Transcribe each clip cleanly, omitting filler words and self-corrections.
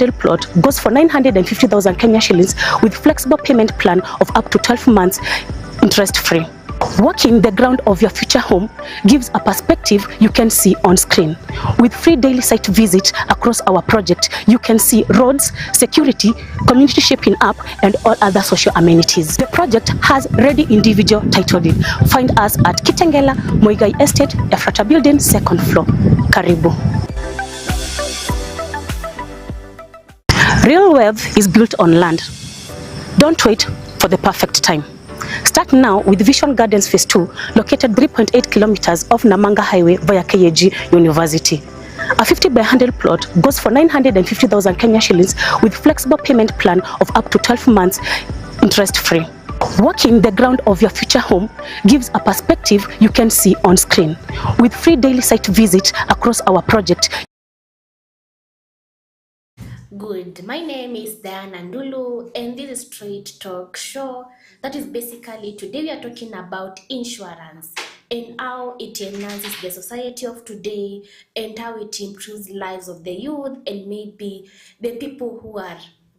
handle plot goes for 950,000 Kenya shillings with flexible payment plan of up to 12 months interest-free. Walking the ground of your future home gives a perspective you can see on screen. With free daily site visit across our project, you can see roads, security, community shaping up, and all other social amenities. The project has ready individual title deed. Find us at Kitengela, Muigai Estate, Ephrata Building, 2nd floor. Karibu. Real wealth is built on land. Don't wait for the perfect time. Start now with Vision Gardens Phase 2, located 3.8 kilometers off Namanga Highway via KAG University. A 50 by 100 plot goes for 950,000 Kenya shillings with flexible payment plan of up to 12 months interest-free. Walking the ground of your future home gives a perspective you can see on screen. With free daily site visit across our project. Good. My name is Diana Ndulu and this is Straight Talk Show. That is basically, today we are talking about insurance and how it enhances the society of today and how it improves lives of the youth and maybe the people who are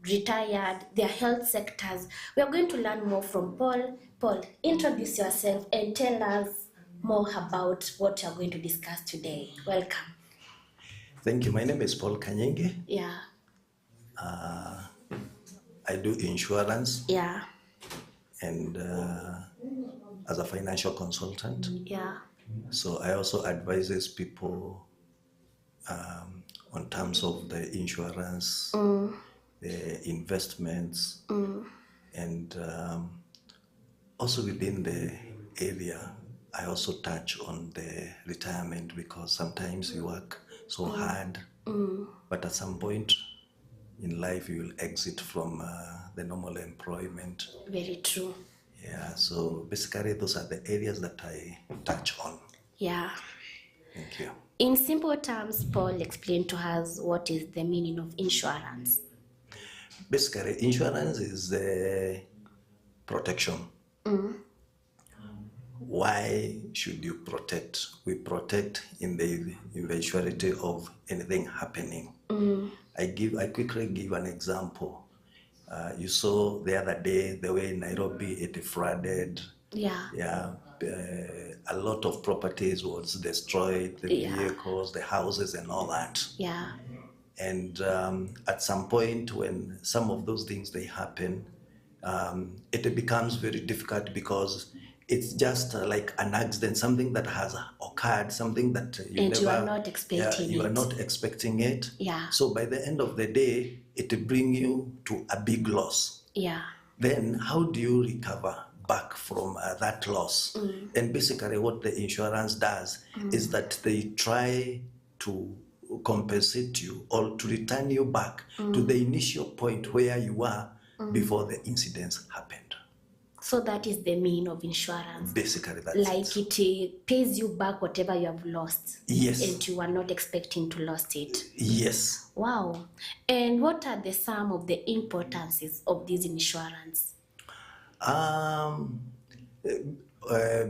retired, their health sectors. We are going to learn more from Paul. Paul, introduce yourself and tell us more about what you are going to discuss today. Welcome. Thank you. My name is Paul Kanyenge. Yeah. I do insurance. Yeah. And as a financial consultant. Yeah. So I also advises people on terms of the insurance, the investments, and also within the area, I also touch on the retirement because sometimes you work so hard, but at some point in life you will exit from the normal employment. Very true. Yeah, so basically those are the areas that I touch on. Yeah. Thank you. In simple terms, Paul, explain to us what is the meaning of insurance. Basically, insurance is protection. Why should you protect? We protect in the eventuality of anything happening. I quickly give an example. You saw the other day the way Nairobi it flooded. Yeah. Yeah, a lot of properties was destroyed, the vehicles, the houses, and all that. Yeah. And at some point, when some of those things they happen, it becomes very difficult because it's just like an accident, something that has occurred, something that you are not expecting you it. are not expecting it. Yeah. So by the end of the day, it brings you to a big loss. Yeah. Then how do you recover back from that loss? And basically what the insurance does is that they try to compensate you or to return you back to the initial point where you were before the incidents happened. So that is the meaning of insurance. Basically that's like it. It pays you back whatever you have lost. Yes. And you are not expecting to lose it. Yes. Wow. And what are some of the importances of this insurance?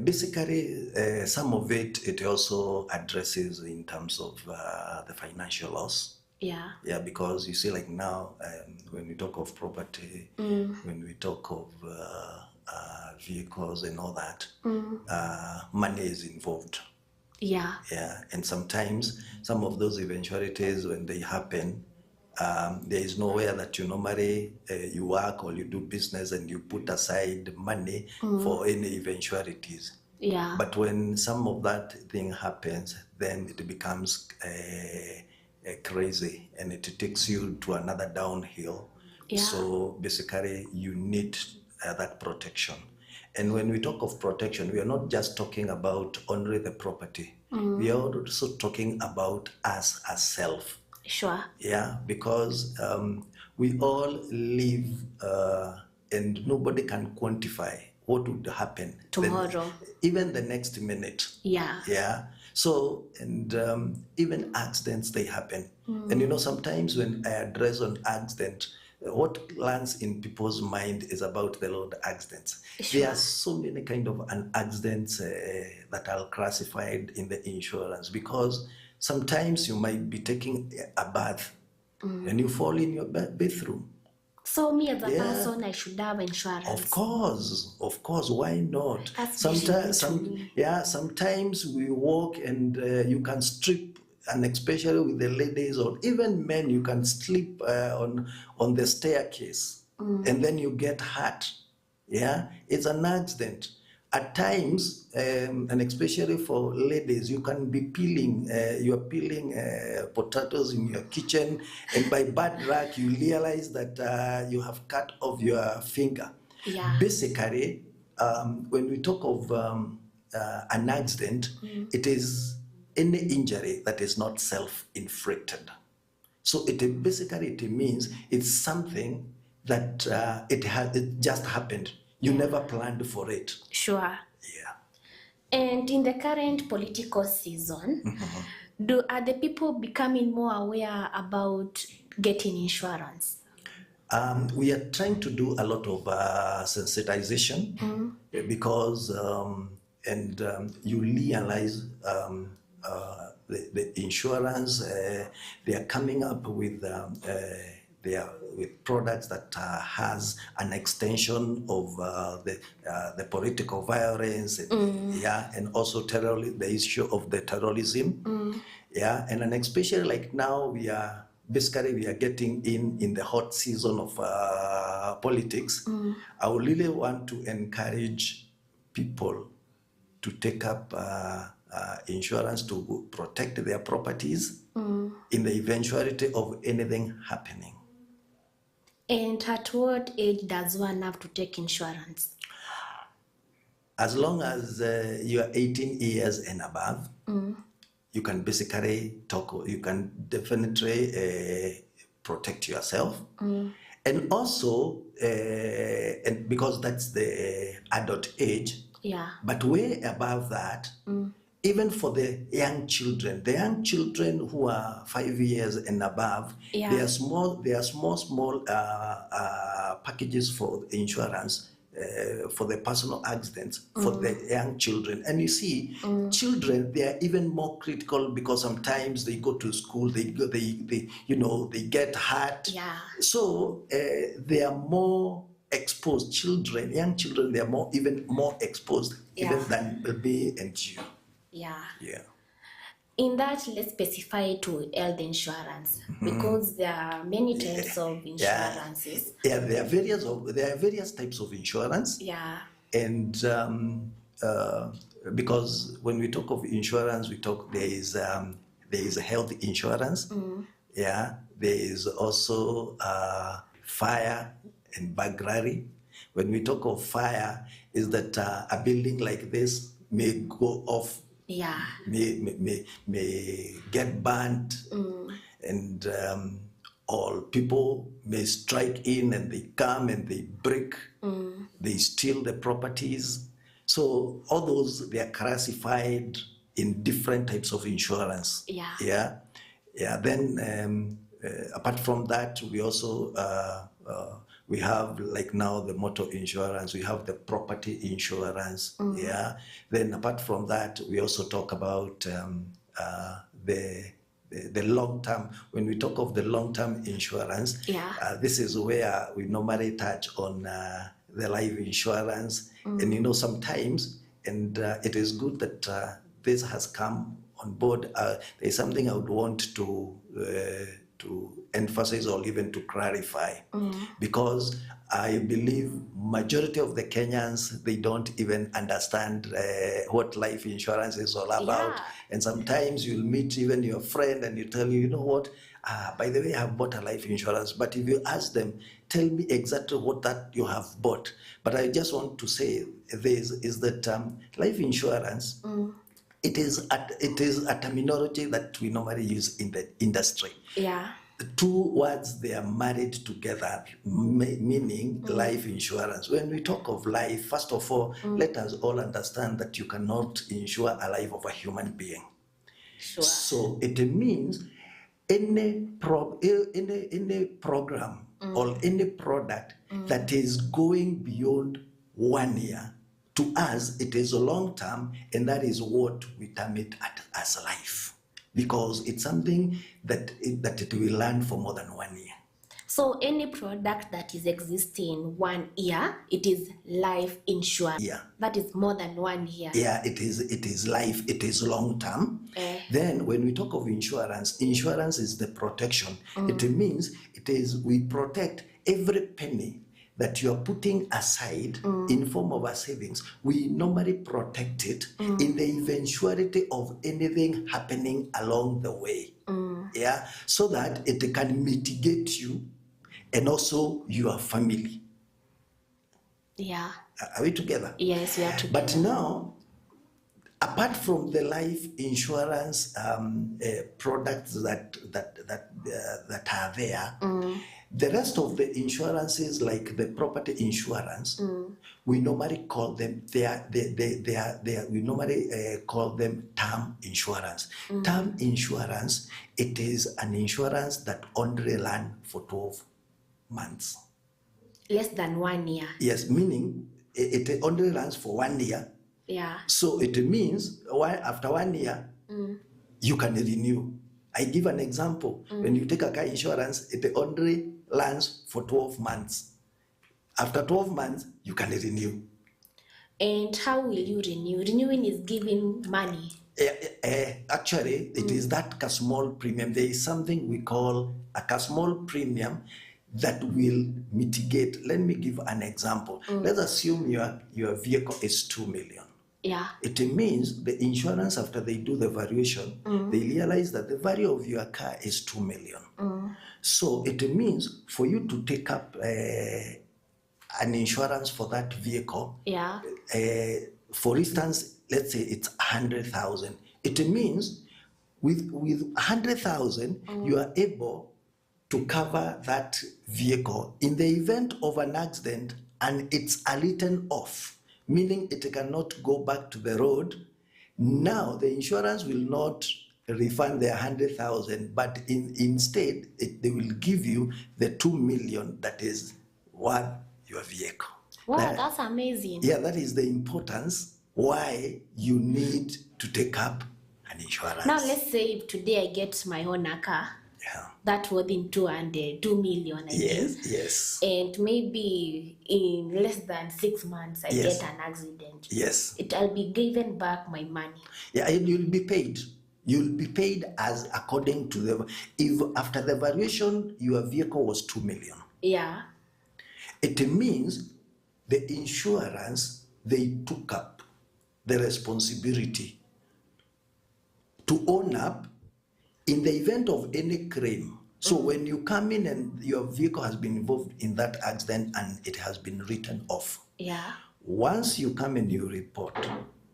Basically, some of it also addresses in terms of the financial loss. Yeah. Yeah, because you see, like now, when we talk of property, when we talk of vehicles and all that, money is involved. Yeah. Yeah, and sometimes some of those eventualities, when they happen, there is nowhere that you normally you work or you do business and you put aside money for any eventualities. Yeah. But when some of that thing happens, then it becomes crazy and it takes you to another downhill. Yeah. So basically you need that protection. And when we talk of protection, we are not just talking about only the property. We are also talking about us as self. Sure. Yeah, because we all live and nobody can quantify what would happen tomorrow, even the next minute. Yeah. Yeah. So, and even accidents, they happen. And you know, sometimes when I address on accident, what lands in people's mind is about the road accidents. Sure. There are so many kind of accidents that are classified in the insurance, because sometimes you might be taking a bath and you fall in your bathroom. So me as a Yeah. person, I should have insurance. Of course, why not? That's very good to me. Sometimes we walk and you can strip, and especially with the ladies or even men, you can slip on the staircase, and then you get hurt. Yeah, it's an accident. At times, and especially for ladies, you can be peeling, you're peeling potatoes in your kitchen, and by bad luck, you realize that you have cut off your finger. Yeah. Basically, when we talk of an accident, it is any injury that is not self-inflicted. So it means it's something that it just happened. You never planned for it. Sure. Yeah. And in the current political season, are the people becoming more aware about getting insurance? We are trying to do a lot of sensitization because you realize the insurance, they are coming up with with products that has an extension of the political violence, and also the issue of the terrorism, and then especially like now we are getting in the hot season of politics. I would really want to encourage people to take up insurance to protect their properties in the eventuality of anything happening. And at what age does one have to take insurance? As long as you are 18 years and above, you can basically you can definitely protect yourself. And also, and because that's the adult age, but way above that, even for the young children who are 5 years and above, there are small packages for insurance for the personal accidents for the young children. And you see, children, they are even more critical because sometimes they go to school, they get hurt. So they are more exposed. Young children, they are even more exposed even than baby and you. Yeah. In that, let's specify to health insurance because there are many types of insurances. There are various types of insurance. And because when we talk of insurance, there is health insurance. There is also fire and burglary. When we talk of fire, is that a building like this may go off, may get burnt, and all people may strike in and they come and they break, they steal the properties. So all those, they are classified in different types of insurance. Then apart from that, we also we have, like now, the motor insurance, we have the property insurance. Then apart from that, we also talk about the long-term. When we talk of the long-term insurance, this is where we normally touch on the life insurance. And sometimes, and it is good that this has come on board. There's something I would want to emphasize or even to clarify, because I believe majority of the Kenyans, they don't even understand what life insurance is all about. And sometimes you'll meet even your friend and you tell you know what, by the way, I have bought a life insurance. But if you ask them, tell me exactly what that you have bought. But I just want to say this is that life insurance, it is a terminology that we normally use in the industry. The two words, they are married together, meaning life insurance. When we talk of life, first of all, let us all understand that you cannot insure a life of a human being. So it means any program or any product that is going beyond 1 year, to us, it is a long term, and that is what we term it as life. because it's something that it will run for more than 1 year. So any product that is existing 1 year, it is life insurance. Yeah. That is more than 1 year. Yeah, it is life, it is long term. Then when we talk of insurance is the protection. It means we protect every penny that you are putting aside in form of a savings. We normally protect it in the eventuality of anything happening along the way. Yeah, so that it can mitigate you and also your family. Yeah. Are we together? Yes, we are together. But now, apart from the life insurance products that are there, the rest of the insurances, like the property insurance, we normally call them we normally call them term insurance. Term insurance, it is an insurance that only runs for 12 months. Less than 1 year. Yes, meaning it only runs for 1 year. Yeah. So it means after 1 year, you can renew. I give an example. When you take a car insurance, it only runs for 12 months. After 12 months, you can renew. And how will you renew? Renewing is giving money. Actually, it is that small premium. There is something we call a small premium that will mitigate. Let me give an example. Let's assume your vehicle is 2 million. Yeah. It means the insurance, after they do the valuation, they realize that the value of your car is 2 million. So it means for you to take up an insurance for that vehicle, Yeah. For instance, let's say it's 100,000. It means with 100,000, you are able to cover that vehicle in the event of an accident and it's written off, meaning it cannot go back to the road. Now the insurance will not refund the 100,000, but instead they will give you the 2 million that is worth your vehicle. Wow, that's amazing. Yeah, that is the importance why you need to take up an insurance. Now let's say today I get my own car. Yeah. That within 2 million, I think. Yes. And maybe in less than 6 months, I Yes. get an accident. Yes. I'll be given back my money. Yeah, and you'll be paid. You'll be paid as according to if after the valuation your vehicle was 2 million. Yeah. It means the insurance, they took up the responsibility to own up in the event of any claim. So when you come in and your vehicle has been involved in that accident and it has been written off, Yeah. once you come and you report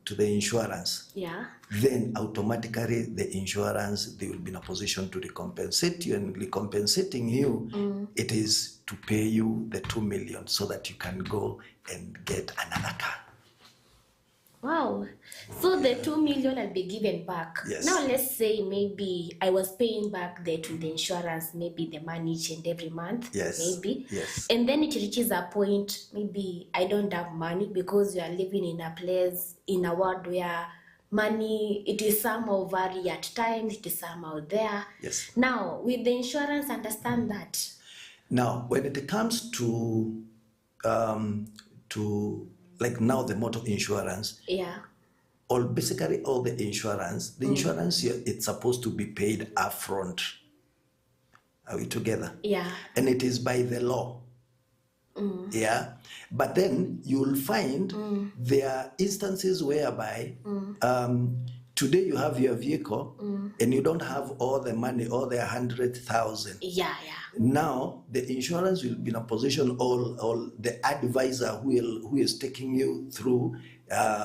to the insurance, Yeah. then automatically the insurance, they will be in a position to recompensate you, and recompensating you, it is to pay you the 2 million so that you can go and get another car. Wow. So the 2 million I'll be given back. Yes. Now let's say maybe I was paying back to the insurance, maybe the money each and every month. Yes. Maybe. Yes. And then it reaches a point, maybe I don't have money because you are living in a place, in a world where money, it is somehow vary at times, it is somehow there. Yes. Now, with the insurance, understand that. Now, when it comes to like now the motor insurance, Yeah. basically all the insurance, it's supposed to be paid upfront. Are we together? Yeah. And it is by the law. Yeah. But then you'll find there are instances whereby today you have your vehicle and you don't have all the money, all the 100,000. Yeah. Now the insurance will be in a position, all the advisor who is taking you through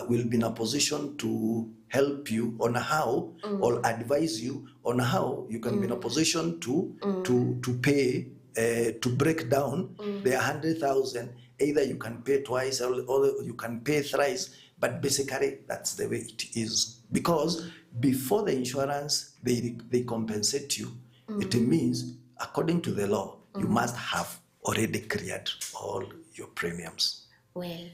will be in a position to help you on how, or advise you on how you can be in a position to pay, to break down the 100,000. Either you can pay twice or you can pay thrice, but basically that's the way it is. Because before the insurance, they compensate you. It means, according to the law, you must have already cleared all your premiums. Well,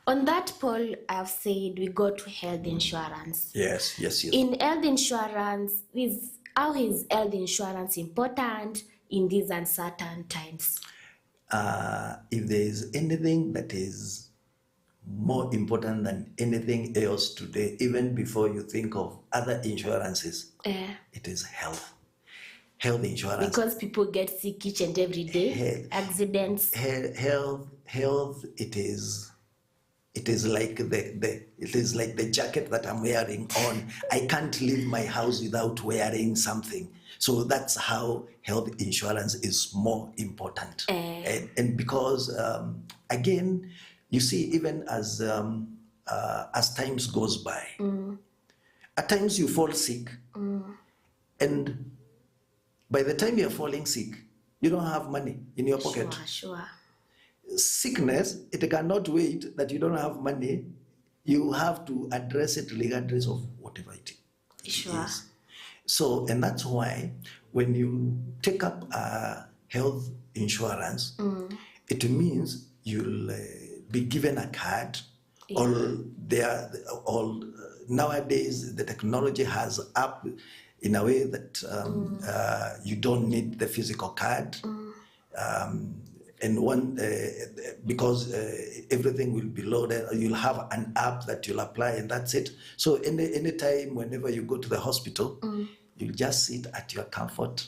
On that poll, I've said we go to health insurance. Yes. In health insurance, how is health insurance important in these uncertain times? If there is anything that is more important than anything else today, even before you think of other insurances, it is health. Health insurance. Because people get sick each and every day, accidents. Health. It is like the jacket that I'm wearing on. I can't leave my house without wearing something. So that's how health insurance is more important. And because again, you see, even as times goes by, at times you fall sick, and by the time you're falling sick, you don't have money in your pocket. Sure. Sickness, it cannot wait that you don't have money. You have to address it regardless of whatever it is. So, and that's why when you take up health insurance, it means you'll be given a card. Nowadays the technology has up in a way that you don't need the physical card. And because everything will be loaded, you'll have an app that you'll apply, and that's it. So any time, whenever you go to the hospital, you'll just sit at your comfort.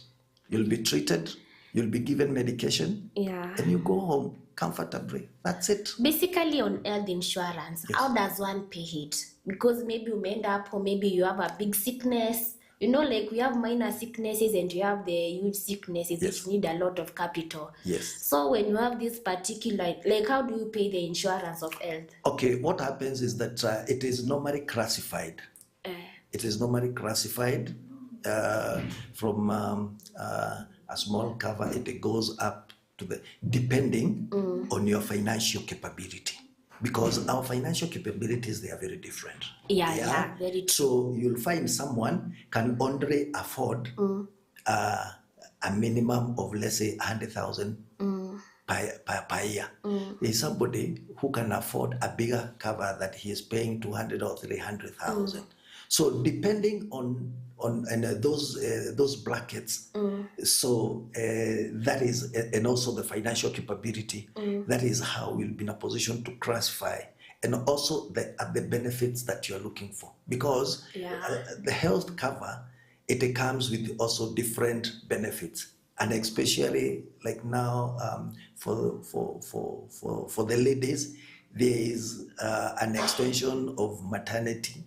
You'll be treated. You'll be given medication. And you go home comfortably. That's it. Basically, on health insurance, how does one pay it? Because maybe you end up, or maybe you have a big sickness. You know, like we have minor sicknesses and you have the huge sicknesses which need a lot of capital. So when you have this particular, like how do you pay the insurance of health? Okay, what happens is that it is normally classified. It is normally classified from a small cover. It goes up to depending on your financial capability. Because our financial capabilities, they are very different. Yeah, very true. So you'll find someone can only afford a minimum of, let's say, 100,000 per year. There's somebody who can afford a bigger cover that he is paying 200 or 300,000. So depending on those brackets, so that is, and also the financial capability, that is how we'll be in a position to classify, and also the benefits that you're looking for. Because the health cover, it comes with also different benefits, and especially like now for the ladies, there is an extension of maternity.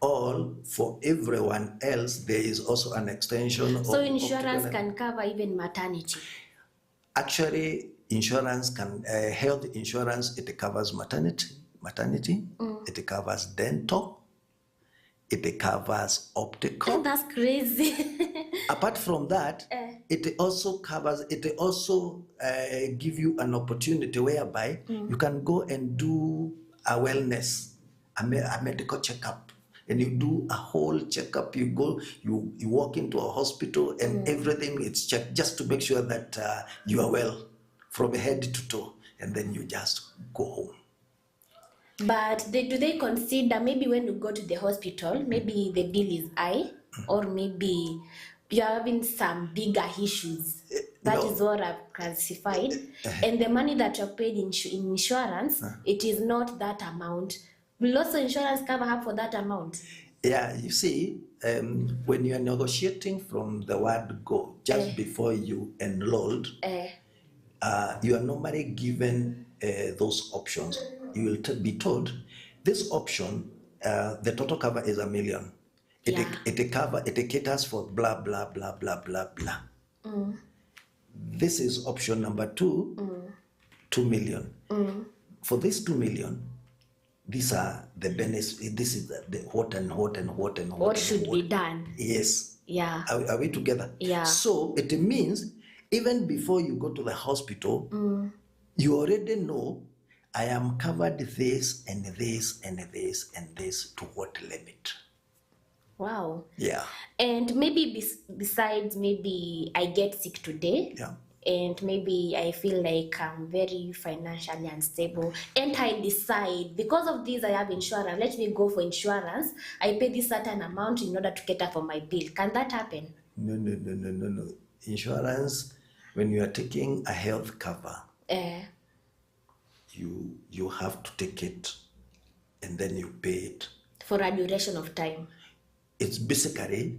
All for everyone else, there is also an extension. So insurance can cover even maternity. Actually, insurance can health insurance. It covers maternity. It covers dental. It covers optical. That's crazy. Apart from that, it also covers. It also give you an opportunity whereby you can go and do a wellness. A medical checkup, and you do a whole checkup. You go, you walk into a hospital, and everything is checked just to make sure that you are well from head to toe, and then you just go home. But do they consider maybe when you go to the hospital, maybe the bill is high, or maybe you're having some bigger issues? That is what I've classified, and the money that you're paid in insurance, it is not that amount. Will also insurance cover up for that amount? Yeah, you see, when you are negotiating from the word go, just before you enrolled, you are normally given those options. You will be told, this option, the total cover is $1 million. It caters for blah, blah, blah, blah, blah, blah. This is option number 2, $2 million. For this $2 million, these are the benefits. This is the what should be done. Yes. Yeah. Are we together? Yeah. So it means even before you go to the hospital, you already know I am covered this and this and this and this to what limit. Wow. Yeah. And maybe besides, maybe I get sick today. Yeah. and maybe I feel like I'm very financially unstable, and I decide because of this I have insurance, let me go for insurance, I pay this certain amount in order to cater for my bill. Can that happen? No. Insurance, when you are taking a health cover, you have to take it and then you pay it. For a duration of time? It's basically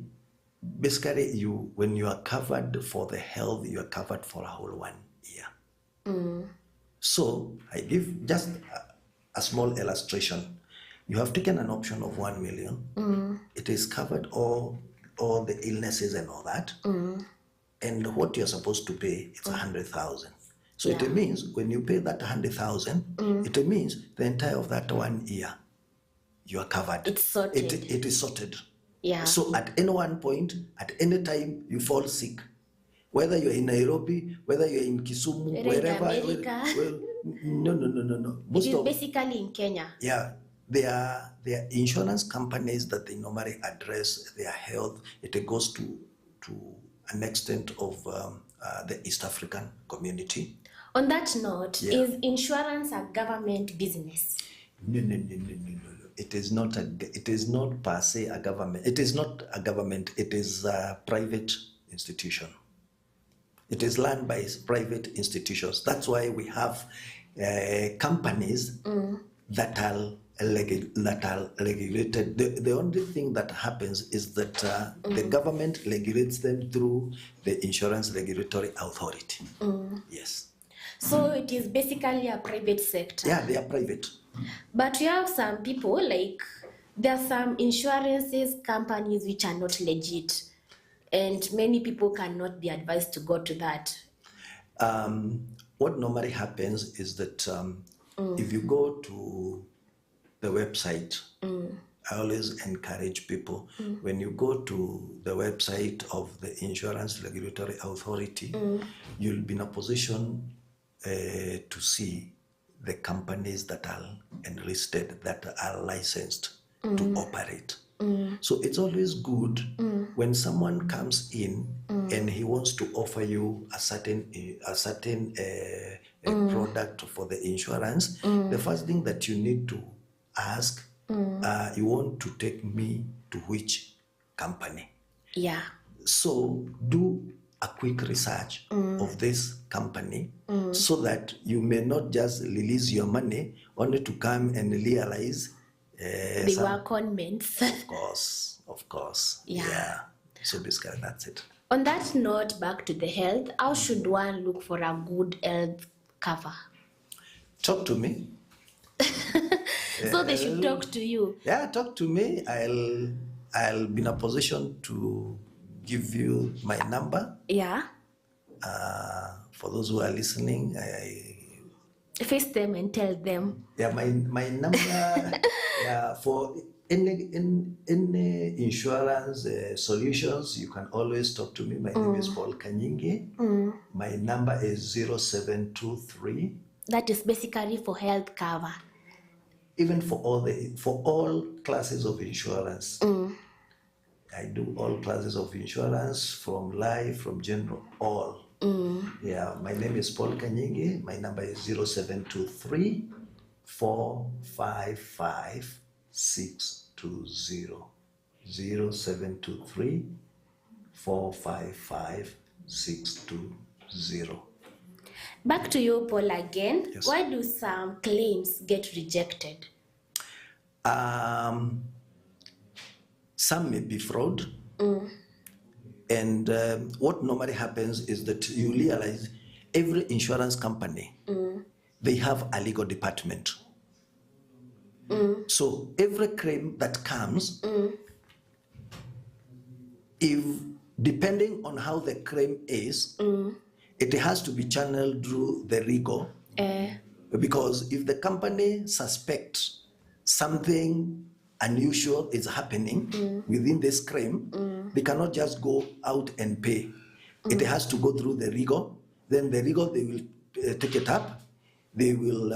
you, when you are covered for the health, you are covered for a whole 1 year. So I give just a small illustration. You have taken an option of 1 million. It is covered all the illnesses and all that. And what you're supposed to pay is 100,000. So it means when you pay that 100,000, it means the entire of that 1 year you are covered. It's sorted. It is sorted. Yeah. So at any one point, at any time you fall sick, whether you're in Nairobi, whether you're in Kisumu, wherever. America. No. It is basically in Kenya. Yeah, there are insurance companies that they normally address their health. It goes to an extent of the East African community. On that note, is insurance a government business? No. It is not per se a government. It is not a government. It is a private institution. It is run by private institutions. That's why we have companies that are regulated. The only thing that happens is that the government regulates them through the Insurance Regulatory Authority. Yes. So it is basically a private sector. Yeah, they are private. But you have some people, like there are some insurances companies which are not legit, and many people cannot be advised to go to that. What normally happens is that if you go to the website, I always encourage people, when you go to the website of the Insurance Regulatory Authority, you'll be in a position to see the companies that are enlisted, that are licensed to operate. So it's always good when someone comes in and he wants to offer you a certain product for the insurance. The first thing that you need to ask, you want to take me to which company? Yeah. So do a quick research of this company so that you may not just release your money only to come and realize They were convents. Of course. Yeah. So basically that's it. On that note, back to the health, how should one look for a good health cover? Talk to me. So they should talk to you. Yeah, talk to me. I'll be in a position to give you my number. Yeah. For those who are listening, Face them and tell them. Yeah, my number. Yeah, for any insurance solutions, you can always talk to me. My name is Paul Kanyingi. My number is 0723. That is basically for health cover. Even for all classes of insurance. I do all classes of insurance, from life, from general, all. Yeah, my name is Paul Kanyingi. My number is 0723 455 620. 0723 455 620. Back to you, Paul, again. Yes. Why do some claims get rejected? Some may be fraud. And what normally happens is that you realize every insurance company, they have a legal department. So every claim that comes, if depending on how the claim is, it has to be channeled through the legal. Because if the company suspects something unusual is happening within this claim, they cannot just go out and pay. It has to go through the legal. Then the legal, they will take it up. They will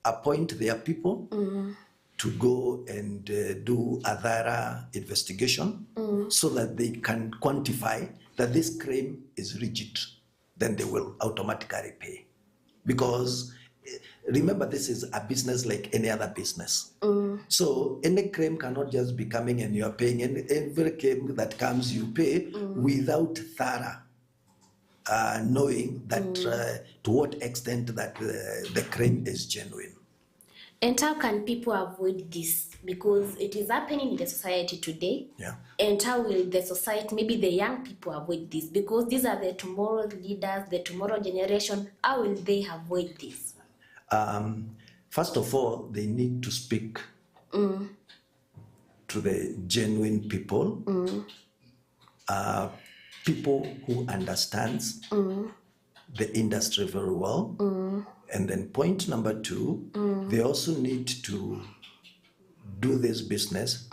appoint their people, to go and do a thorough investigation so that they can quantify that this claim is rigid, then they will automatically pay. Because remember, this is a business like any other business. So any claim cannot just be coming and you're paying. And every claim that comes, you pay without thorough knowing that to what extent that the claim is genuine. And how can people avoid this? Because it is happening in the society today. Yeah. And how will the society, maybe the young people, avoid this? Because these are the tomorrow leaders, the tomorrow generation. How will they avoid this? First of all, they need to speak to the genuine people, people who understands the industry very well. And then point number 2, they also need to do this business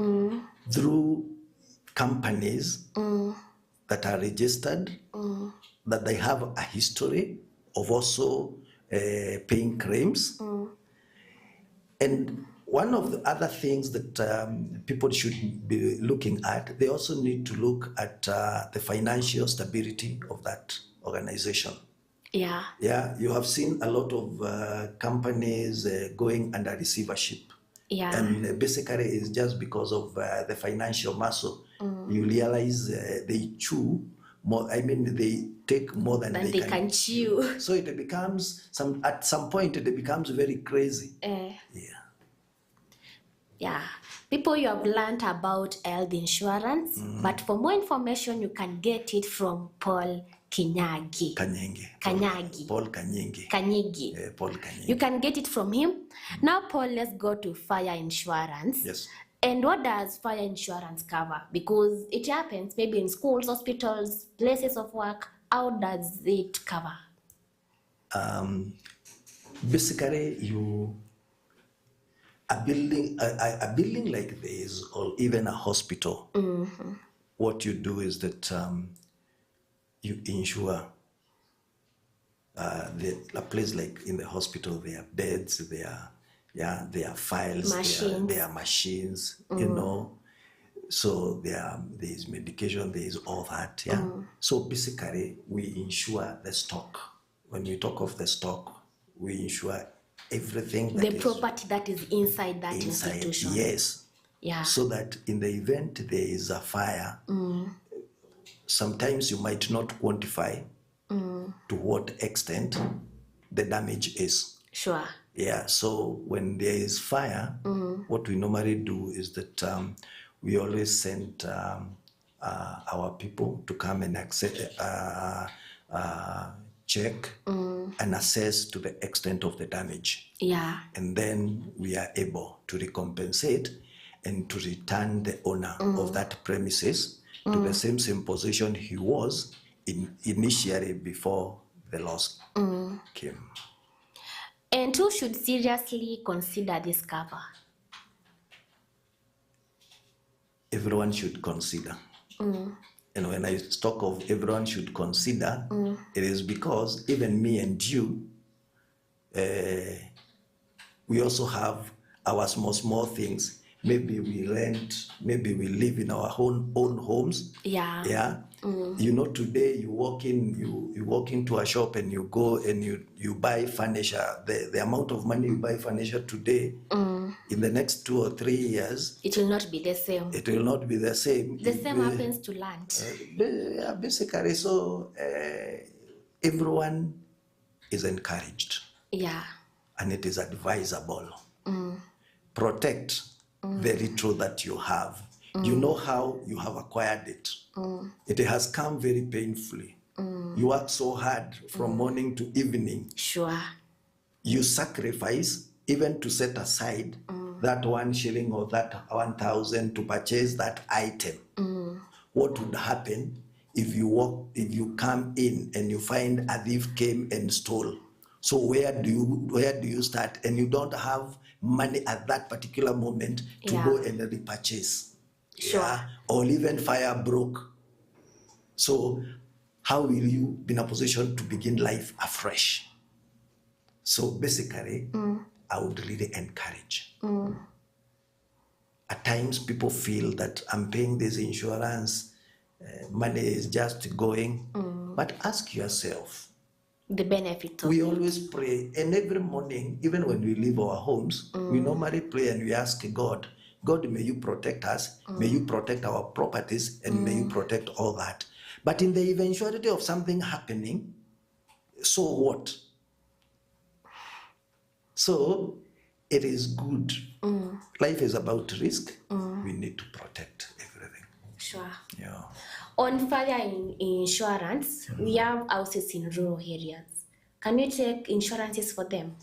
through companies that are registered, that they have a history of also paying claims. And one of the other things that people should be looking at, they also need to look at the financial stability of that organization. Yeah. Yeah, you have seen a lot of companies going under receivership. Yeah. And basically it's just because of the financial muscle. You realize they chew more, they take more than they can chew. So it becomes, at some point it becomes very crazy. Yeah. People, you have learned about health insurance, but for more information, you can get it from Paul Kanyagi. Kanyagi. Paul Kanyagi. Kanyigi. Paul Kanyagi. You can get it from him. Now, Paul, let's go to fire insurance. Yes. And what does fire insurance cover? Because it happens maybe in schools, hospitals, places of work. How does it cover? Basically, a building like this, or even a hospital, what you do is that you insure a place like in the hospital. There are beds, there are files, there are machines, so there is medication, there is all that. So basically we insure the stock. When we talk of the stock, we insure everything the property that is inside that institution. Yes. Yeah. So that in the event there is a fire, sometimes you might not quantify to what extent the damage is. Sure. Yeah. So when there is fire, what we normally do is that we always send our people to come and check and assess to the extent of the damage. Yeah. And then we are able to recompensate and to return the owner of that premises to the same position he was initially before the loss came. And who should seriously consider this cover? Everyone should consider. And when I talk of everyone should consider, it is because even me and you, we also have our small things. Maybe we rent, maybe we live in our own homes. Yeah. Yeah. Today you walk into a shop and you go and you buy furniture. The amount of money you buy furniture today, in the next 2 or 3 years, it will not be the same. It will not be the same. The same happens to land. Basically, so everyone is encouraged. Yeah. And it is advisable. Protect the little that you have. You know how you have acquired it. It has come very painfully. You work so hard from morning to evening. Sure. You sacrifice even to set aside that 1 shilling or that 1,000 to purchase that item. What would happen if you come in and you find a thief came and stole? So where do you start? And you don't have money at that particular moment to go and repurchase. Sure. Yeah? Or even fire broke. So how will you be in a position to begin life afresh? So basically, I would really encourage at times people feel that I'm paying this insurance, money is just going. But ask yourself, The benefit of we it. always pray, and every morning, even when we leave our homes, we normally pray and we ask God, God, may you protect us, may you protect our properties, and may you protect all that. But in the eventuality of something happening, so what? So it is good. Life is about risk. We need to protect everything. Sure. Yeah. On fire insurance, we have houses in rural areas. Can you take insurances for them?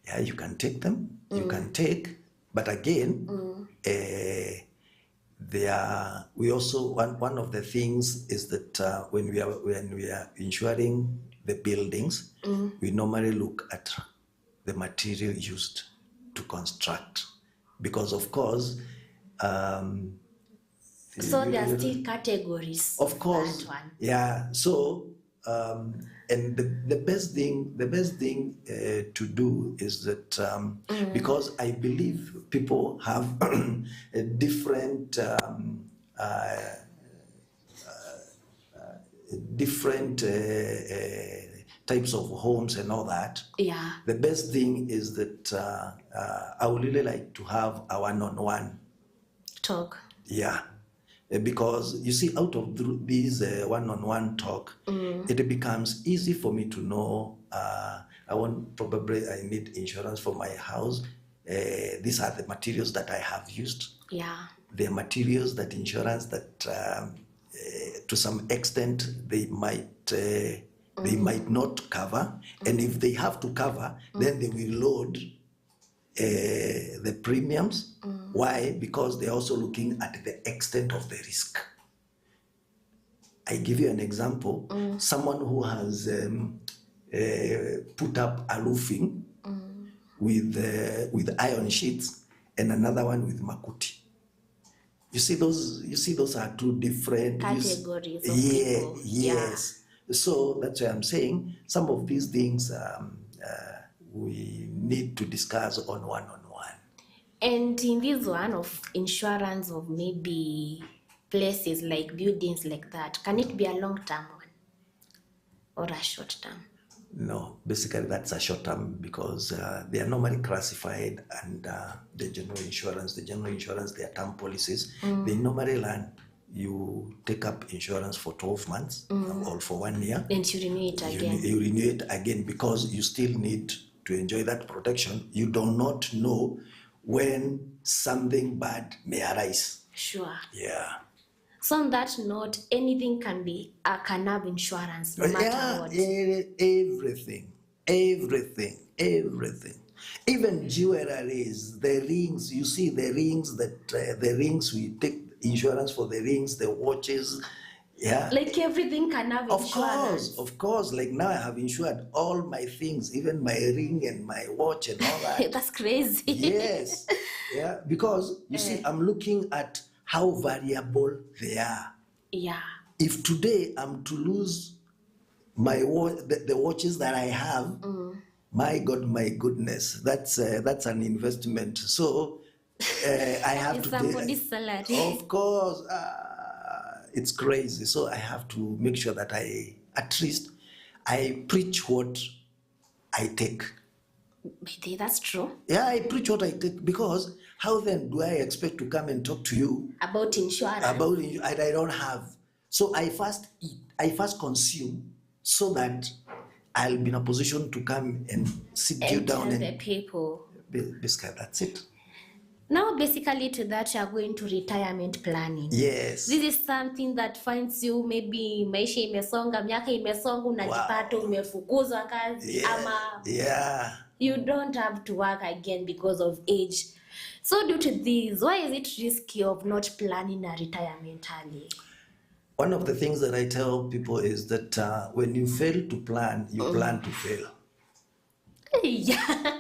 Yeah, you can take them. You can take, but again, we also one of the things is that when we are insuring the buildings, we normally look at the material used to construct, because of course. So there are still categories. Of course, That one. yeah. So, and the best thing to do is that because I believe people have a different types of homes and all that. Yeah. The best thing is that I would really like to have a one-on-one. Talk. Yeah. Because you see, out of these one-on-one talk, it becomes easy for me to know. I need insurance for my house. These are the materials that I have used. Yeah. The materials that insurance that, to some extent, they might not cover, and if they have to cover, then they will load the premiums. Why? Because they're also looking at the extent of the risk. I give you an example. Someone who has put up a roofing with iron sheets and another one with makuti. You see those are two different Categories of yeah, people. yes. Yeah. So that's why I'm saying some of these things we need to discuss on one-on-one. And in this one of insurance of maybe places like buildings like that, can it be a long-term one or a short-term? No, basically that's a short term because they are normally classified under the general insurance. The general insurance, their term policies, they normally learn you take up insurance for 12 months or for 1 year. And you renew it again. You renew it again because you still need to enjoy that protection. You do not know when something bad may arise. Sure. Yeah. So on that note, anything can have insurance, no matter what. Everything. Even jewelries, the rings. You see the rings the rings we take insurance for, the rings, the watches. Yeah. Like everything can have insurance. Of course. Like now I have insured all my things, even my ring and my watch and all that. That's crazy. Yes. Yeah. Because you see, I'm looking at how variable they are. Yeah. If today I'm to lose my the watches that I have, my God, my goodness, that's an investment. So I have It's to. somebody's salary. Of course, it's crazy. So I have to make sure that at least I preach what I take. That's true. Yeah, I preach what I take, because how then do I expect to come and talk to you About insurance. about it? I don't have. So I first eat, I first consume, so that I'll be in a position to come and sit you down tell and the people. basically that's it. Now, basically, to that, you are going to retirement planning. Yes. This is something that finds you maybe maisha imesonga, miaka imesonga, unajipata umefukuzwa kazi, ama Yeah. you don't have to work again because of age. So due to this, why is it risky of not planning a retirement early? One of the things that I tell people is that when you fail to plan, you plan to fail. Yeah.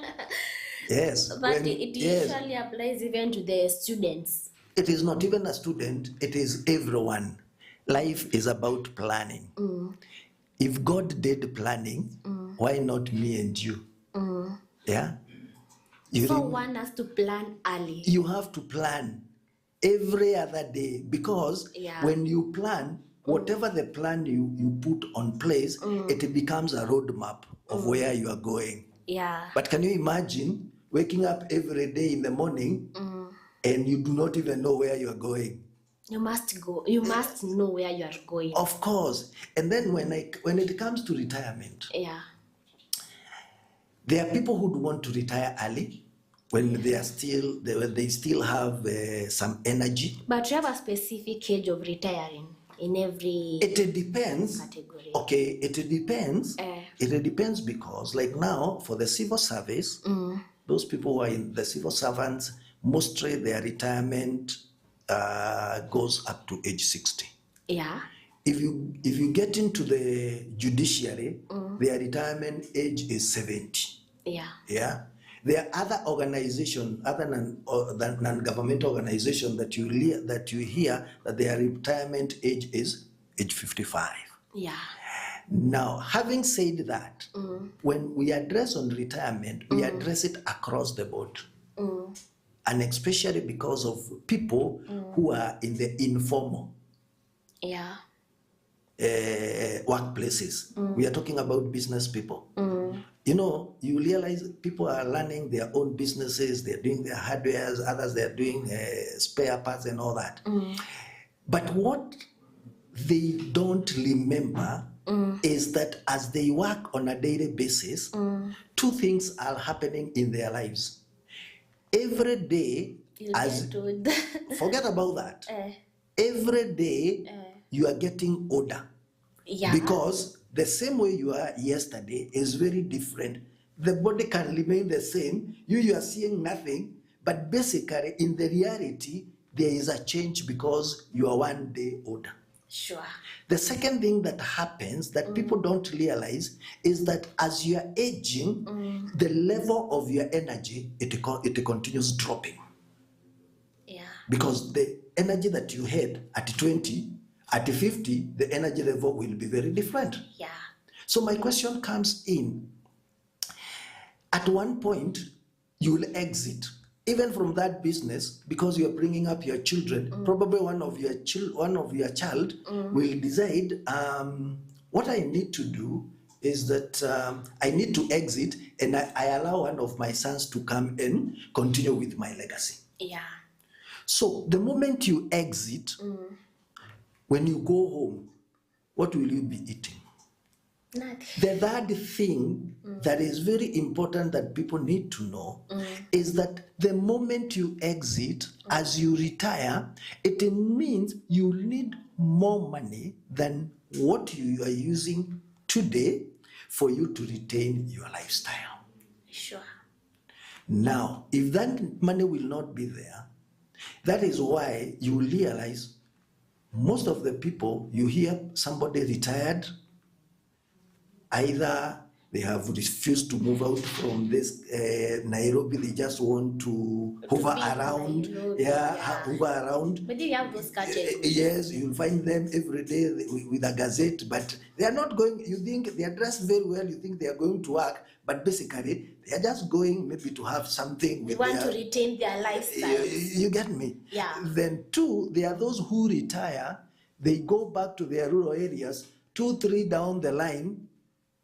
Yes. But it usually applies even to the students. It is not even a student, it is everyone. Life is about planning. If God did planning, why not me and you? Yeah? So one has to plan early. You have to plan. every other day, because Yeah. when you plan, whatever the plan you put on place, it becomes a roadmap of where you are going. Yeah. But can you imagine waking up every day in the morning and you do not even know where you are going? You must go. You must know where you are going. Of course. And then when it comes to retirement, Yeah. there are people who want to retire early when they still have some energy. But you have a specific age of retiring in every It depends. category. Okay, it depends. It depends because, like now, for the civil service, those people who are in the civil servants, mostly their retirement goes up to age 60. Yeah. If you get into the judiciary, their retirement age is 70. Yeah. Yeah. There are other organizations, other than non-governmental organizations that you hear that their retirement age is age 55. Yeah. Now, having said that, when we address on retirement, we address it across the board. And especially because of people who are in the informal Yeah. workplaces. We are talking about business people. You know, you realize people are running their own businesses, they're doing their hardwares, others they're doing spare parts and all that. But what they don't remember is that as they work on a daily basis, two things are happening in their lives. Every day, You'll get old. forget about that. Every day, you are getting older. Yeah. Because the same way you are yesterday is very different. The body can remain the same. You are seeing nothing, but basically in the reality, there is a change because you are one day older. Sure. The second thing that happens that people don't realize is that as you are aging, the level of your energy, it continues dropping. Yeah. Because the energy that you had at 20, at 50, the energy level will be very different. Yeah. So my question comes in, at one point, you will exit, even from that business, because you are bringing up your children. Probably one of your child will decide, what I need to do is that I need to exit, and I allow one of my sons to come and continue with my legacy. Yeah. So the moment you exit, when you go home, what will you be eating? Nothing. The third thing that is very important that people need to know is that the moment you exit, as you retire, it means you need more money than what you are using today for you to retain your lifestyle. Sure. Now, if that money will not be there, that is why you will realize most of the people, you hear somebody retired, either they have refused to move out from this Nairobi, they just want to hover around. Nairobi, Hover around. But you have those categories. Yes, you'll find them every day with a gazette, but they are not going, you think they are dressed very well, you think they are going to work, but basically they are just going maybe to have something. They want to retain their lifestyle. You get me? Yeah. Then two, there are those who retire, they go back to their rural areas, 2, 3 down the line,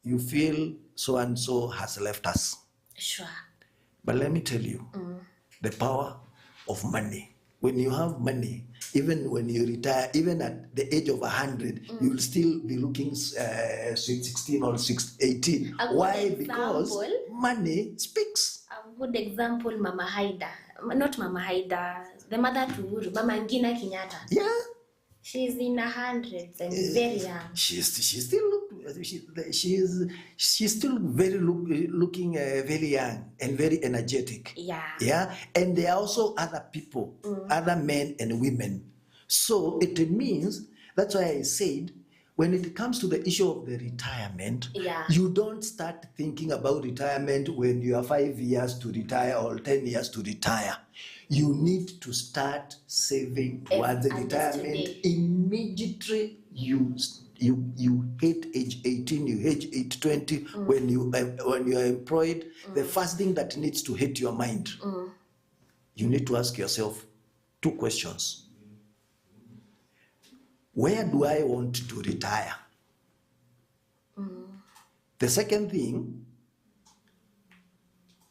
you feel so and so has left us. Sure. But let me tell you, the power of money. When you have money, even when you retire, even at the age of 100, you will still be looking sweet 16 or 18. Why? Because money speaks. A good example, Mama Haida. Not Mama Haida, the mother to Uhuru, Mama Ngina Kenyatta. Yeah. She's in her hundreds and very young. She's still very looking very young and very energetic. Yeah. Yeah. And there are also other people, other men and women. So it means, that's why I said, when it comes to the issue of the retirement, you don't start thinking about retirement when you are 5 years to retire or 10 years to retire. You need to start saving towards the retirement immediately. You hit age 18, you hit age 20. When you are employed, the first thing that needs to hit your mind, you need to ask yourself, two questions. Where do I want to retire? The second thing,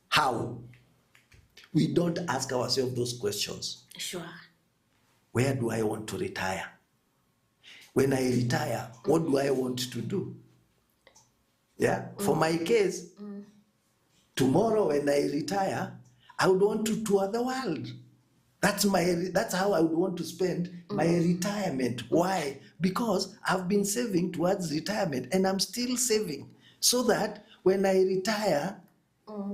how? We don't ask ourselves those questions. Sure. Where do I want to retire? When I retire, what do I want to do? Yeah, for my case, tomorrow when I retire, I would want to tour the world. That's how I would want to spend my retirement. Why? Because I've been saving towards retirement and I'm still saving so that when I retire,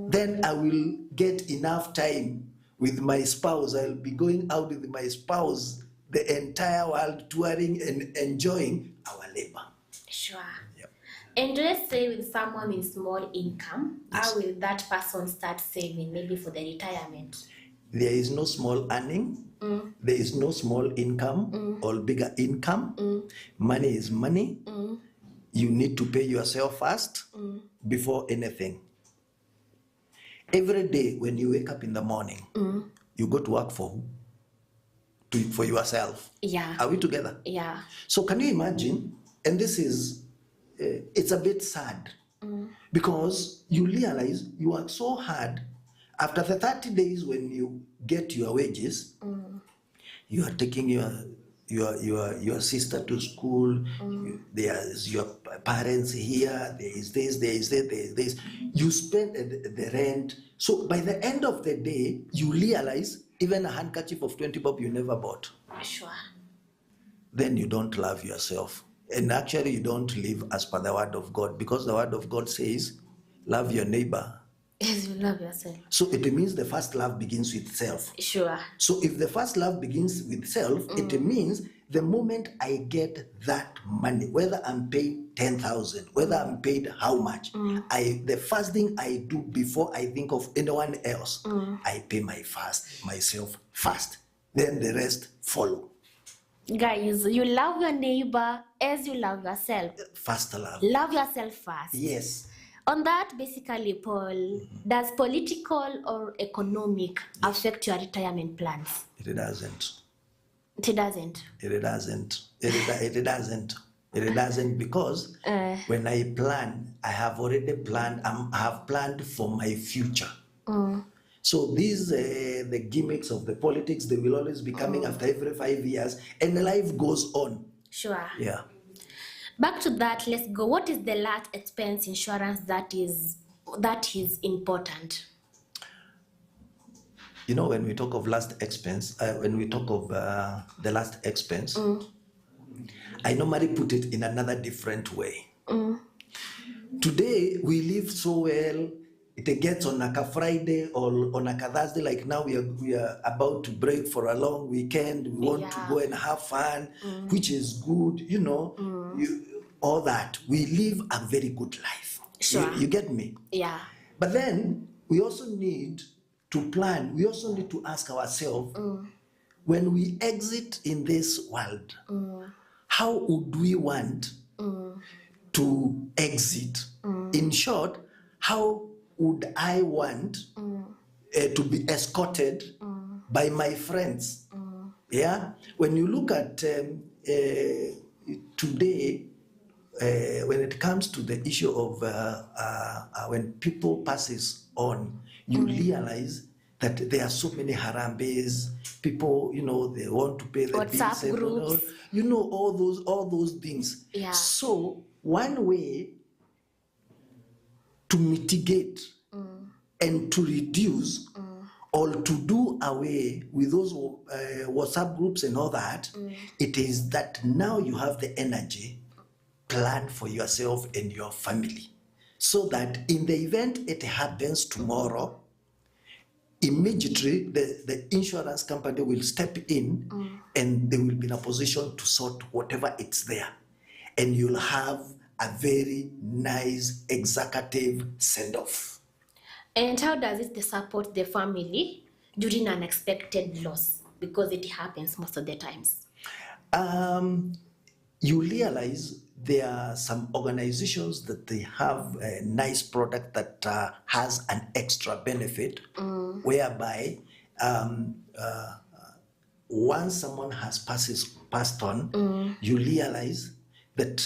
then I will get enough time with my spouse. I'll be going out with my spouse the entire world, touring and enjoying our labor. Sure. Yep. And let's say with someone with small income, Yes. how will that person start saving maybe for the retirement? There is no small earning. There is no small income or bigger income. Money is money. You need to pay yourself first before anything. Every day when you wake up in the morning, you go to work for who? For yourself. Yeah. Are we together? Yeah. So can you imagine? And this is, it's a bit sad because you realize you work so hard. After the 30 days when you get your wages, you are taking your sister to school, there's your parents here, there is this, there is that, there is this. You spend the rent. So by the end of the day, you realize even a handkerchief of 20 bob you never bought. Sure. Then you don't love yourself. And actually you don't live as per the word of God, because the word of God says, love your neighbor. Yes, you love yourself. So it means the first love begins with self. Sure. So if the first love begins with self, it means the moment I get that money, whether I'm paid 10,000, whether I'm paid how much, the first thing I do before I think of anyone else, I pay myself first. Then the rest follow. Guys, you love your neighbor as you love yourself. First love. Love yourself first. Yes. On that, basically, Paul, does political or economic affect your retirement plans? It doesn't. It doesn't. It doesn't. It doesn't. It doesn't because when I plan, I have already planned. I have planned for my future. So these the gimmicks of the politics, they will always be coming after every 5 years, and life goes on. Sure. Yeah. Back to that, let's go. What is the last expense insurance that is important? You know, when we talk of last expense, when we talk of the last expense, I normally put it in another different way. Today, we live so well, it gets on like a Friday or on like a Thursday, like now we are about to break for a long weekend, we want to go and have fun, which is good, you know, all that. We live a very good life. Sure. You get me? Yeah. But then, we also need to plan. We also need to ask ourselves, when we exit in this world, how would we want to exit? In short, how would I want to be escorted by my friends? Yeah. When you look at today, when it comes to the issue of when people passes on, you realize that there are so many harambes. People, you know, they want to pay the WhatsApp bills, groups. you know, all those things. Yeah. So one way to mitigate and to reduce or to do away with those WhatsApp groups and all that, it is that now you have the energy plan for yourself and your family, so that in the event it happens tomorrow, immediately the insurance company will step in and they will be in a position to sort whatever it's there, and you'll have a very nice executive send-off. And how does it support the family during unexpected loss? Because it happens most of the times. You realize there are some organizations that they have a nice product that has an extra benefit, whereby once someone has passed on, you realize that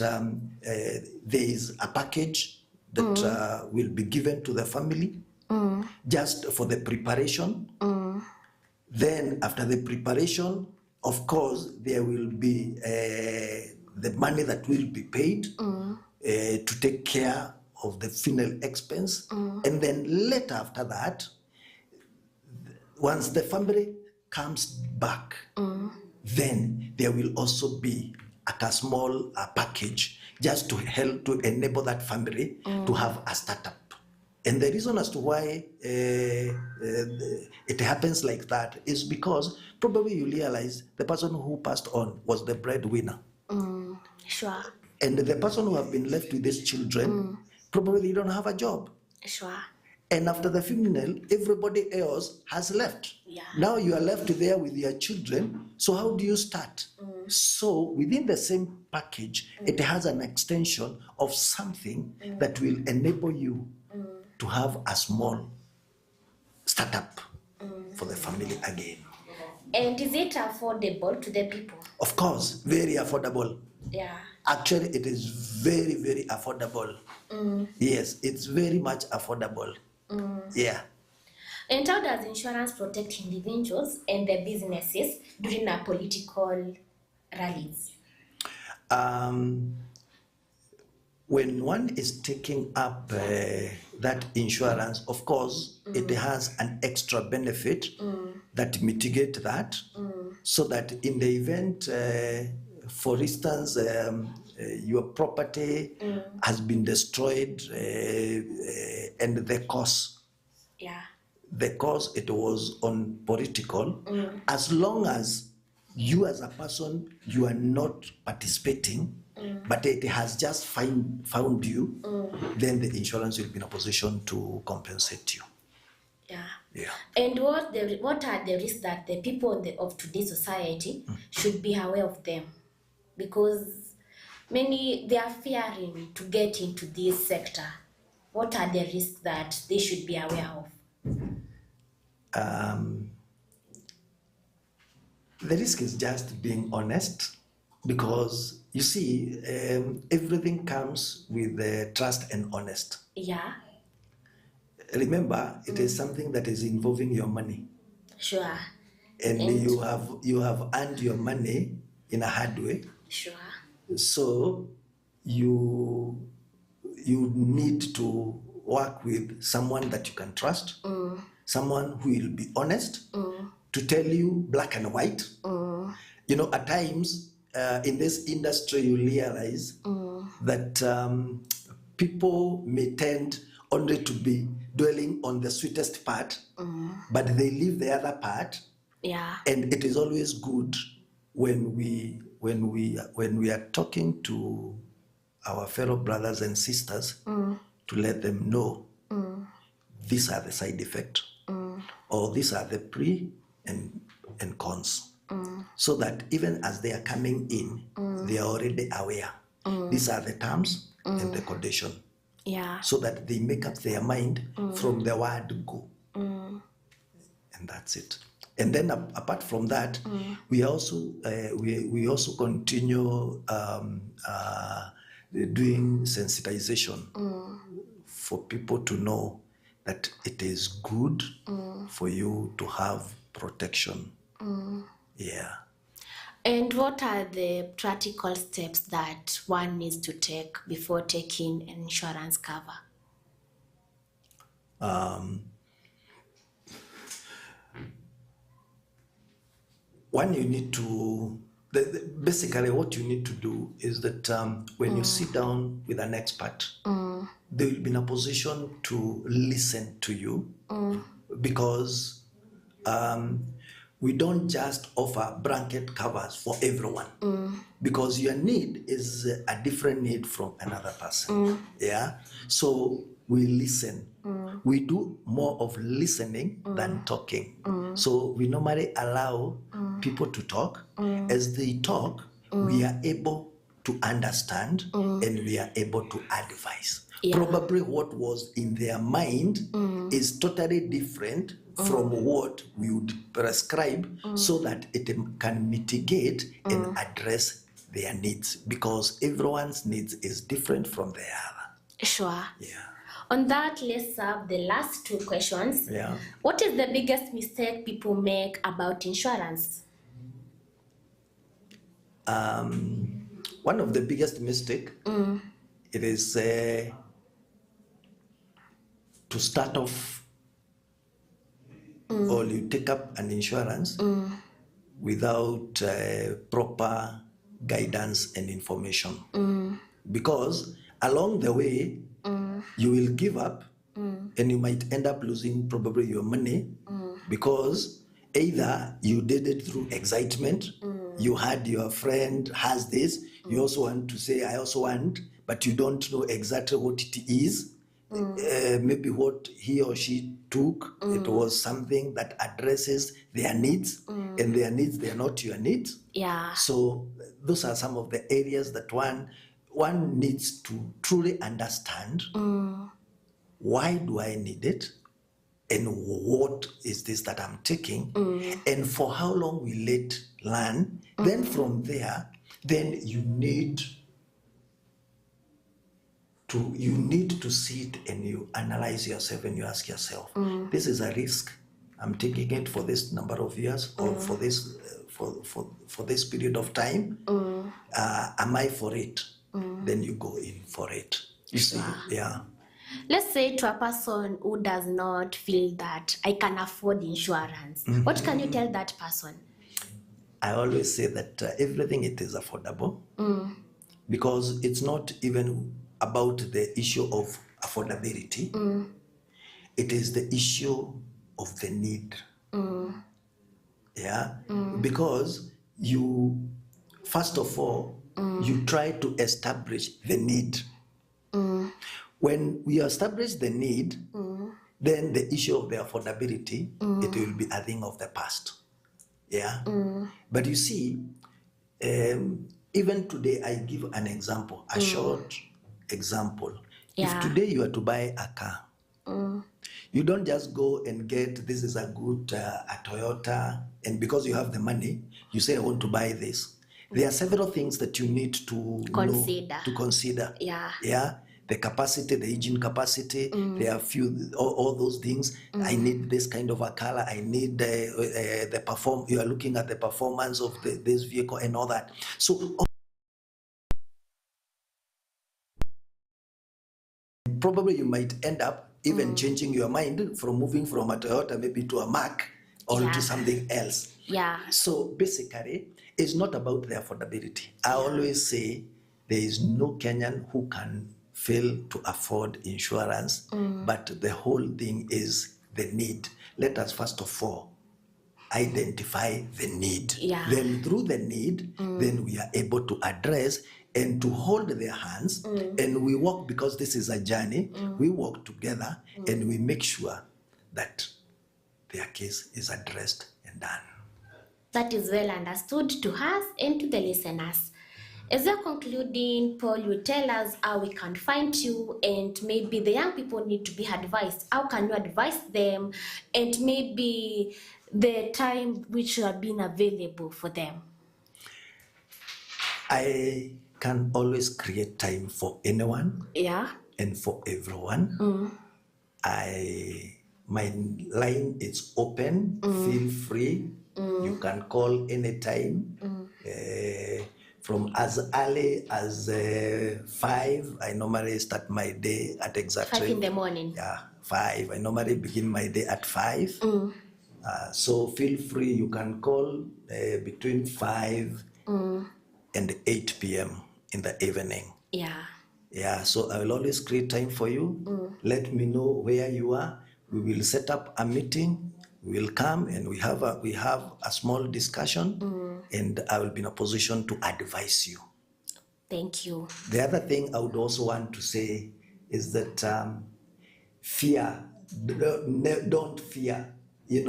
there is a package that will be given to the family just for the preparation. Then after the preparation, of course, there will be the money that will be paid to take care of the funeral expense. And then later after that, once the family comes back, then there will also be a small package just to help to enable that family to have a startup. And the reason as to why it happens like that is because probably you realize the person who passed on was the breadwinner. Sure. And the person who have been left with these children probably don't have a job. Sure. And after the funeral, everybody else has left. Yeah. Now you are left there with your children. So how do you start? So within the same package, it has an extension of something that will enable you to have a small startup for the family again. And is it affordable to the people? Of course, very affordable. Yeah. Actually, it is very, very affordable. Yes, it's very much affordable. Yeah. And how does insurance protect individuals and their businesses during a political rallies? When one is taking up that insurance, of course, it has an extra benefit that mitigate that, so that in the event, for instance, your property has been destroyed and the cause, it was on political, as long as you as a person, you are not participating, but it has just found you, then the insurance will be in a position to compensate you. Yeah. And what are the risks that the people of today's society should be aware of them? Because many, they are fearing to get into this sector. What are the risks that they should be aware of? The risk is just being honest, because you see, everything comes with trust and honest. Yeah. Remember, it is something that is involving your money. Sure. And you have earned your money in a hard way. Sure. So you need to work with someone that you can trust, someone who will be honest, to tell you black and white. You know, at times in this industry, you realize that people may tend only to be dwelling on the sweetest part, but they leave the other part. Yeah. And it is always good when we are talking to our fellow brothers and sisters to let them know these are the side effects, or these are the pre and cons, so that even as they are coming in, they are already aware. These are the terms and the condition. Yeah. So that they make up their mind from the word go. And that's it. And then apart from that, we also continue doing sensitization for people to know that it is good for you to have protection. Yeah. And what are the practical steps that one needs to take before taking an insurance cover? One, you need to, basically what you need to do is that when you sit down with an expert, they will be in a position to listen to you, because we don't just offer blanket covers for everyone, because your need is a different need from another person. Yeah. So we listen. We do more of listening than talking. So we normally allow people to talk. As they talk, we are able to understand and we are able to advise. Yeah. Probably what was in their mind is totally different from what we would prescribe so that it can mitigate and address their needs, because everyone's needs is different from the other. Sure. Yeah. On that, let's have the last two questions. Yeah. What is the biggest mistake people make about insurance? One of the biggest mistake, it is to start off or you take up an insurance without proper guidance and information, because along the way you will give up and you might end up losing probably your money, because either you did it through excitement, you had your friend has this, you also want to say I also want, but you don't know exactly what it is. Maybe what he or she took, it was something that addresses their needs, and their needs, they are not your needs. Yeah. So those are some of the areas that one needs to truly understand. Why do I need it? And what is this that I'm taking? And for how long will it learn? Then from there, then you need to sit and you analyze yourself and you ask yourself, this is a risk. I'm taking it for this number of years or for this for this period of time. Am I for it? Then you go in for it. You see, yeah. Let's say to a person who does not feel that I can afford insurance. What can you tell that person? I always say that everything it is affordable, because it's not even about the issue of affordability. It is the issue of the need. Yeah, because you first of all you try to establish the need. When we establish the need, then the issue of the affordability, it will be a thing of the past. Yeah. But you see, even today, I give an example, a short example. Yeah. If today you are to buy a car, you don't just go and get, this is a good a Toyota, and because you have the money, you say, I want to buy this. There are several things that you need to consider. Yeah. Yeah. The capacity, the engine capacity, there are all those things. I need this kind of a color. I need the perform. You are looking at the performance of this vehicle and all that. So probably you might end up even changing your mind from moving from a Toyota maybe to a Mac or to something else. Yeah. So basically, it's not about the affordability. I always say there is no Kenyan who can fail to afford insurance, but the whole thing is the need. Let us first of all identify the need. Yeah. Then through the need, then we are able to address and to hold their hands, and we walk, because this is a journey, we walk together and we make sure that their case is addressed and done. That is well understood to us and to the listeners. As you're concluding, Paul, you tell us how we can find you, and maybe the young people need to be advised. How can you advise them, and maybe the time which you have been available for them? I can always create time for anyone. Yeah. And for everyone. My line is open. Feel free. You can call anytime. From as early as 5, I normally start my day at exactly 5 in the morning. Yeah, 5. I normally begin my day at 5. So feel free. You can call between 5 and 8 p.m. in the evening. Yeah. Yeah, so I will always create time for you. Let me know where you are. We will set up a meeting. We will come and we have a small discussion, and I will be in a position to advise you. Thank you. The other thing I would also want to say is that fear. Don't fear. A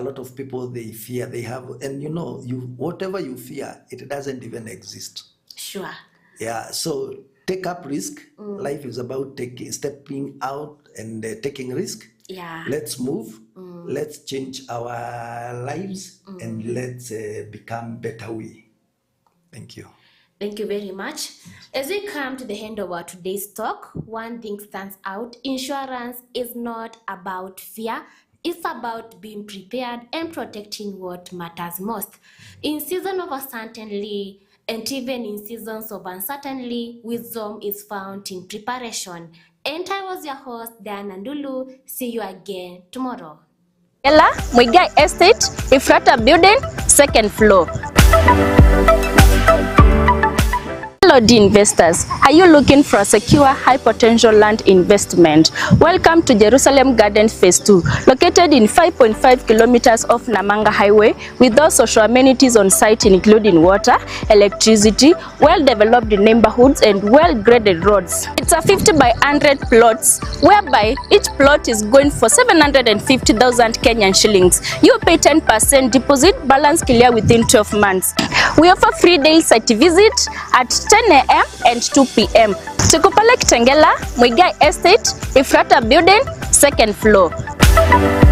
lot of people, they fear. They have, and whatever you fear, it doesn't even exist. Sure. Yeah, so take up risk. Life is about stepping out and taking risk. Yeah. Let's move. Let's change our lives and let's become better we. Thank you. Thank you very much. As we come to the end of our today's talk, one thing stands out. Insurance is not about fear. It's about being prepared and protecting what matters most. In season of uncertainty, and even in seasons of uncertainty, wisdom is found in preparation. And I was your host, Diana Ndulu. See you again tomorrow. Ella, Muigai Estate, Ephrata Building, 2nd floor. Hello, dear investors. Are you looking for a secure, high-potential land investment? Welcome to Jerusalem Gardens Phase 2, located in 5.5 kilometers off Namanga Highway, with all social amenities on site, including water, electricity, well-developed neighborhoods, and well-graded roads. It's a 50 by 100 plots, whereby each plot is going for 750,000 Kenyan shillings. You pay 10% deposit, balance clear within 12 months. We offer free day site visit at 10 a.m. and 2 p.m. Tukupale Kitengela, Muigai Estate, Ephrata Building, 2nd floor.